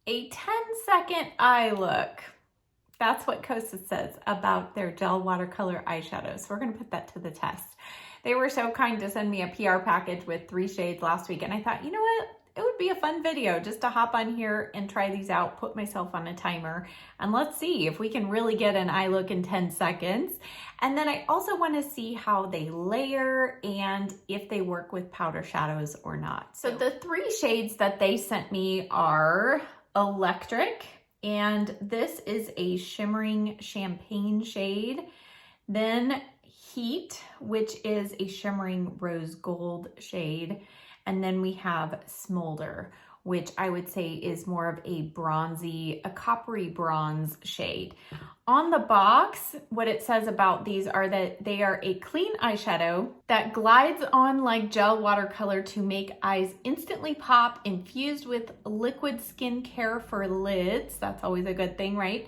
A 10-second eye look. That's what Kosas says about their gel watercolor eyeshadows. So we're gonna put that to the test. They were so kind to send me a PR package with 3 shades last week, and I thought, you know what? It would be a fun video just to hop on here and try these out, put myself on a timer, and let's see if we can really get an eye look in 10 seconds. And then I also want to see how they layer and if they work with powder shadows or not. So the 3 shades that they sent me are Electric, and this is a shimmering champagne shade. Then Heat, which is a shimmering rose gold shade. And then we have Smolder, which I would say is more of a bronzy, a coppery bronze shade. On the box, what it says about these are that they are a clean eyeshadow that glides on like gel watercolor to make eyes instantly pop, infused with liquid skincare for lids. That's always a good thing, right?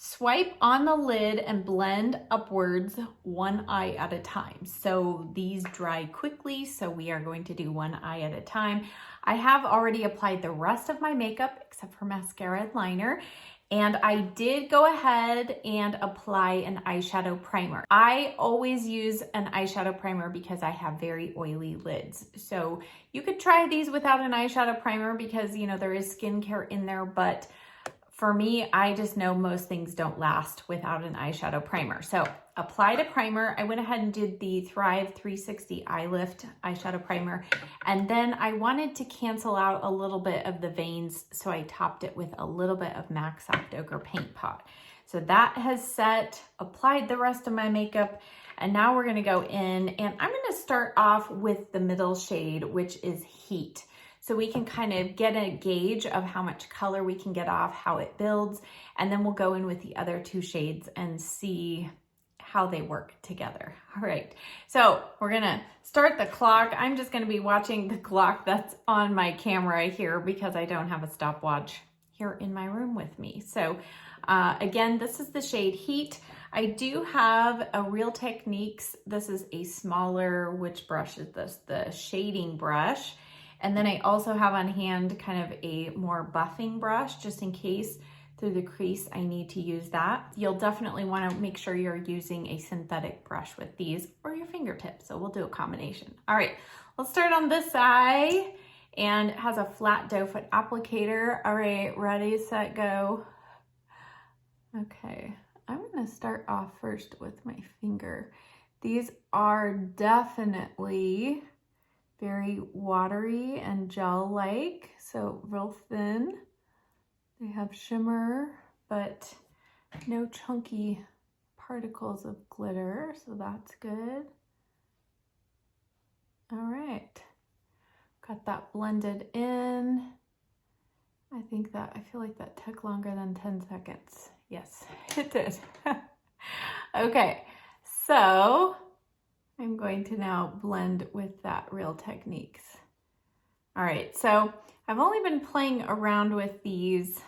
Swipe on the lid and blend upwards one eye at a time. So these dry quickly, so we are going to do one eye at a time. I have already applied the rest of my makeup except for mascara and liner. And I did go ahead and apply an eyeshadow primer. I always use an eyeshadow primer because I have very oily lids. So you could try these without an eyeshadow primer because, you know, there is skincare in there, but for me, I just know most things don't last without an eyeshadow primer. So applied a primer. I went ahead and did the Thrive 360 Eye Lift eyeshadow primer. And then I wanted to cancel out a little bit of the veins, so I topped it with a little bit of MAC Soft Ochre Paint Pot. So that has set, applied the rest of my makeup, and now we're gonna go in, and I'm gonna start off with the middle shade, which is Heat. So we can kind of get a gauge of how much color we can get off, how it builds, and then we'll go in with the other 2 shades and see how they work together. All right, so we're gonna start the clock. I'm just gonna be watching the clock that's on my camera here because I don't have a stopwatch here in my room with me. So again, this is the shade Heat. I do have a Real Techniques. This is a smaller, which brush is this? The shading brush. And then I also have on hand kind of a more buffing brush, just in case through the crease I need to use that. You'll definitely want to make sure you're using a synthetic brush with these, or your fingertips, so we'll do a combination. All right, let's start on this eye, and it has a flat doe foot applicator. All right, ready, set, go. Okay, I'm gonna start off first with my finger. These are definitely very watery and gel-like, so real thin. They have shimmer, but no chunky particles of glitter, so that's good. All right, got that blended in. I feel like that took longer than 10 seconds. Yes, it did. Okay, so I'm going to now blend with that Real Techniques. All right, so I've only been playing around with these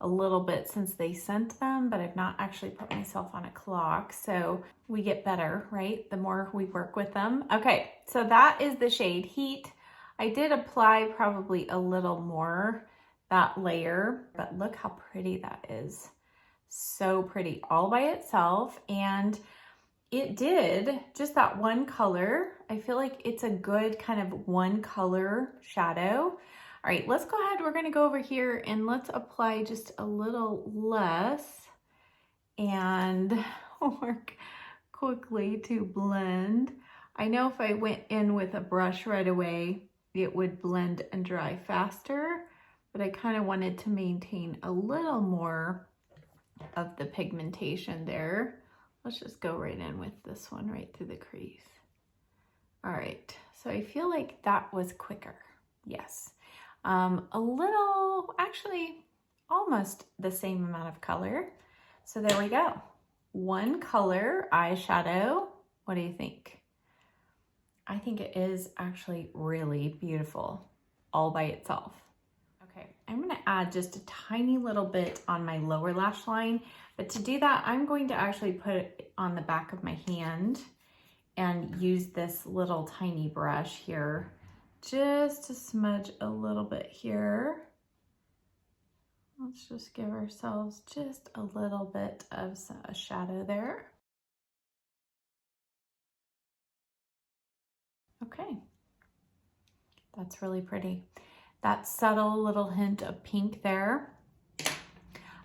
a little bit since they sent them, but I've not actually put myself on a clock, so we get better, right? The more we work with them. Okay, so that is the shade Heat. I did apply probably a little more that layer, but look how pretty that is. So pretty all by itself, and it did just that one color. I feel like it's a good kind of one color shadow. All right, let's go ahead. We're gonna go over here and let's apply just a little less and work quickly to blend. I know if I went in with a brush right away, it would blend and dry faster, but I kind of wanted to maintain a little more of the pigmentation there. Let's just go right in with this one right through the crease. All right, so I feel like that was quicker. Yes. A little, actually almost the same amount of color. So there we go. One color eyeshadow. What do you think? I think it is actually really beautiful all by itself. Okay, I'm gonna add just a tiny little bit on my lower lash line, but to do that, I'm going to actually put it on the back of my hand and use this little tiny brush here just to smudge a little bit here. Let's just give ourselves just a little bit of a shadow there. Okay, that's really pretty. That subtle little hint of pink there.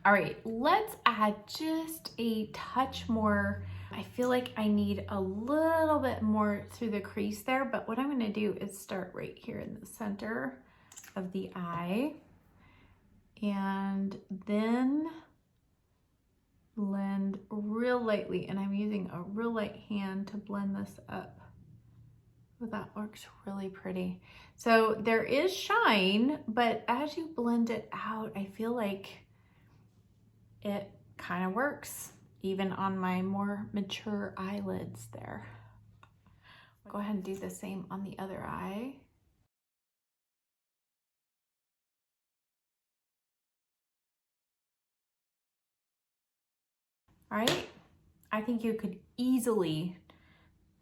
All right, let's add just a touch more. I feel like I need a little bit more through the crease there, but what I'm gonna do is start right here in the center of the eye and then blend real lightly. And I'm using a real light hand to blend this up. Oh, that looks really pretty. So there is shine, but as you blend it out, I feel like it kind of works even on my more mature eyelids there. Go ahead and do the same on the other eye. All right, I think you could easily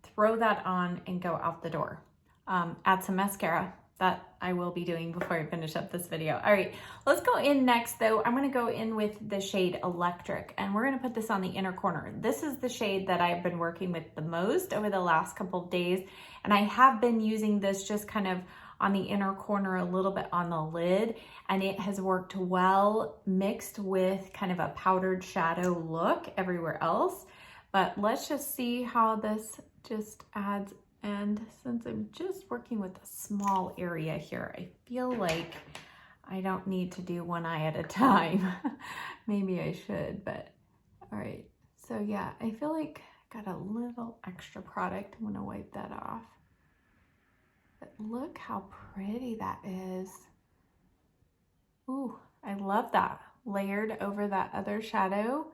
throw that on and go out the door. Add some mascara. That I will be doing before I finish up this video. All right, let's go in next though. I'm gonna go in with the shade Electric, and we're gonna put this on the inner corner. This is the shade that I've been working with the most over the last couple of days, and I have been using this just kind of on the inner corner, a little bit on the lid, and it has worked well mixed with kind of a powdered shadow look everywhere else. But let's just see how this just adds. And since I'm just working with a small area here, I feel like I don't need to do one eye at a time. Maybe I should, but all right. So yeah, I feel like I got a little extra product. I'm gonna wipe that off. But look how pretty that is. Ooh, I love that. Layered over that other shadow.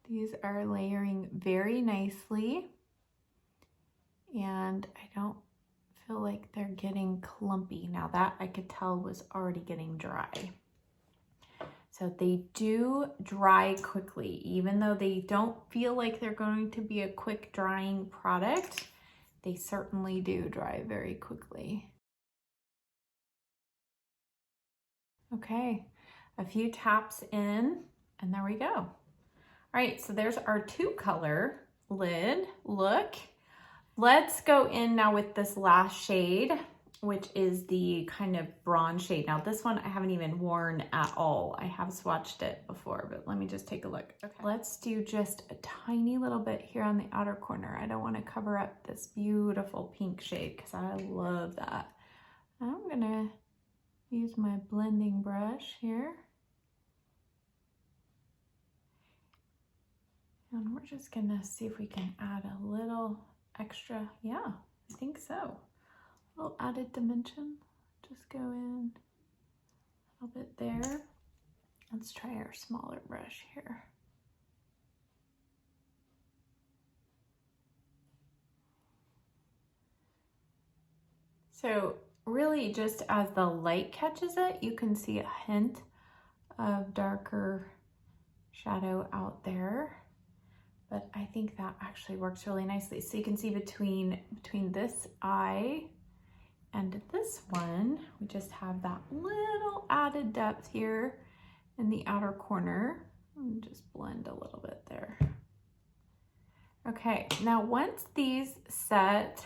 These are layering very nicely. And I don't feel like they're getting clumpy. Now that I could tell was already getting dry. So they do dry quickly, even though they don't feel like they're going to be a quick drying product, they certainly do dry very quickly. Okay, a few taps in, and there we go. All right, so there's our 2-color lid look. Let's go in now with this last shade, which is the kind of bronze shade. Now this one I haven't even worn at all. I have swatched it before, but let me just take a look. Okay. Let's do just a tiny little bit here on the outer corner. I don't want to cover up this beautiful pink shade because I love that. I'm gonna use my blending brush here. And we're just gonna see if we can add a little extra, yeah, I think so. A little added dimension. Just go in a little bit there. Let's try our smaller brush here. So really just as the light catches it, you can see a hint of darker shadow out there. But I think that actually works really nicely. So you can see between this eye and this one, we just have that little added depth here in the outer corner. And just blend a little bit there. Okay, now once these set,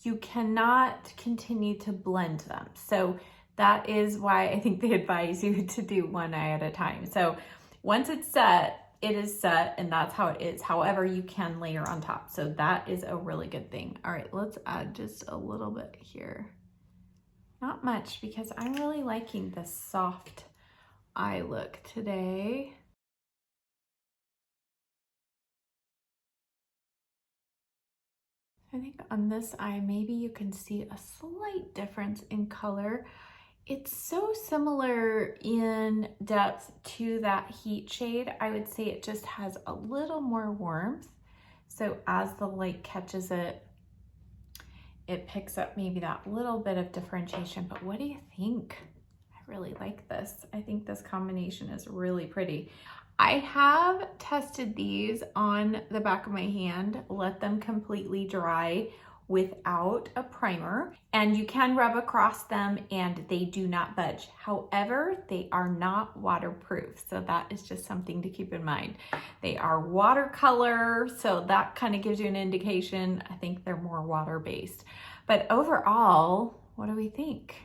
you cannot continue to blend them. So that is why I think they advise you to do one eye at a time. So once it's set, it is set, and that's how it is. However, you can layer on top. So that is a really good thing. All right, let's add just a little bit here. Not much, because I'm really liking this soft eye look today. I think on this eye, maybe you can see a slight difference in color. It's so similar in depth to that heat shade. I would say it just has a little more warmth. So as the light catches it, it picks up maybe that little bit of differentiation. But what do you think? I really like this. I think this combination is really pretty. I have tested these on the back of my hand, let them completely dry without a primer, and you can rub across them and they do not budge. However, they are not waterproof, so that is just something to keep in mind. They are watercolor, so that kind of gives you an indication. I think they're more water-based. But overall, what do we think?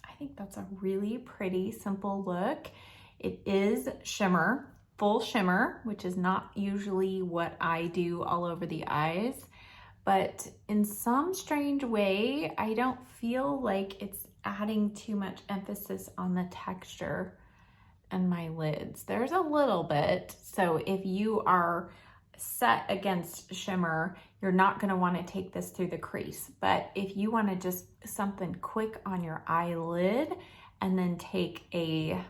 I think that's a really pretty, simple look. It is shimmer, full shimmer, which is not usually what I do all over the eyes. But in some strange way, I don't feel like it's adding too much emphasis on the texture and my lids. There's a little bit, so if you are set against shimmer, you're not gonna wanna take this through the crease. But if you wanna just something quick on your eyelid and then take a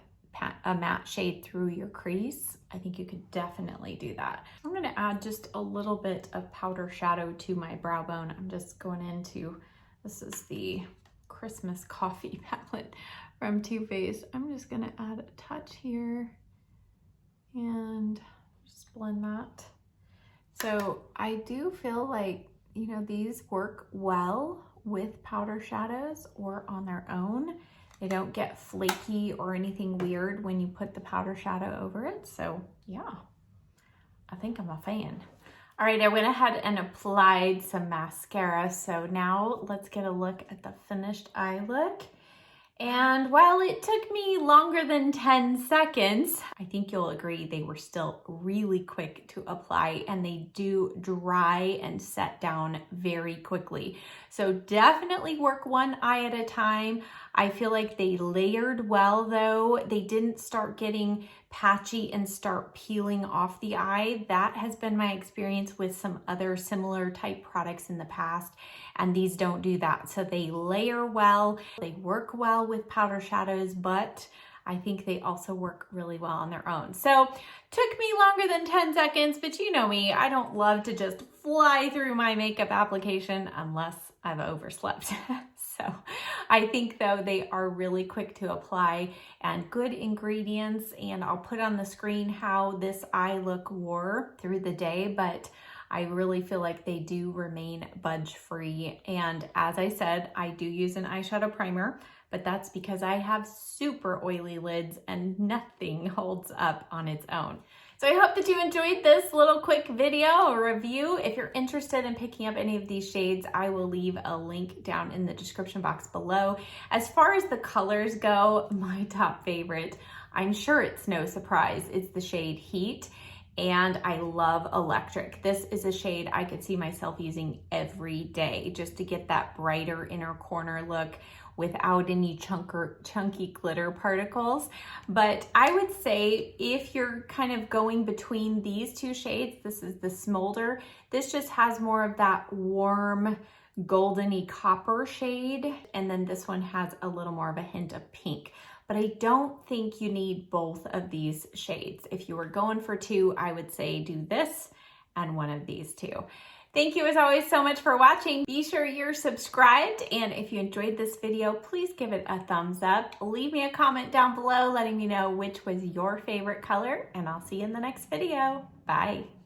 matte shade through your crease, I think you could definitely do that. I'm gonna add just a little bit of powder shadow to my brow bone. I'm just going into, this is the Christmas Coffee palette from Too Faced. I'm just gonna add a touch here and just blend that. So I do feel like, you know, these work well with powder shadows or on their own. They don't get flaky or anything weird when you put the powder shadow over it. So yeah, I think I'm a fan. All right, I went ahead and applied some mascara. So now let's get a look at the finished eye look. And while it took me longer than 10 seconds, I think you'll agree they were still really quick to apply, and they do dry and set down very quickly. So definitely work one eye at a time. I feel like they layered well though. They didn't start getting patchy and start peeling off the eye. That has been my experience with some other similar type products in the past, and these don't do that. So they layer well, they work well with powder shadows, but I think they also work really well on their own. So took me longer than 10 seconds, but you know me, I don't love to just fly through my makeup application unless I've overslept. So I think though they are really quick to apply and good ingredients, and I'll put on the screen how this eye look wore through the day, but I really feel like they do remain budge free. And as I said, I do use an eyeshadow primer, but that's because I have super oily lids and nothing holds up on its own. So I hope that you enjoyed this little quick video or review. If you're interested in picking up any of these shades, I will leave a link down in the description box below. As far as the colors go, my top favorite, I'm sure it's no surprise, it's the shade Heat. And I love Electric. This is a shade I could see myself using every day just to get that brighter inner corner look without any chunky glitter particles. But I would say if you're kind of going between these two shades, this is the Smolder. This just has more of that warm goldeny copper shade. And then this one has a little more of a hint of pink. But I don't think you need both of these shades. If you were going for two, I would say do this and one of these two. Thank you as always so much for watching. Be sure you're subscribed, and if you enjoyed this video, please give it a thumbs up. Leave me a comment down below letting me know which was your favorite color, and I'll see you in the next video. Bye.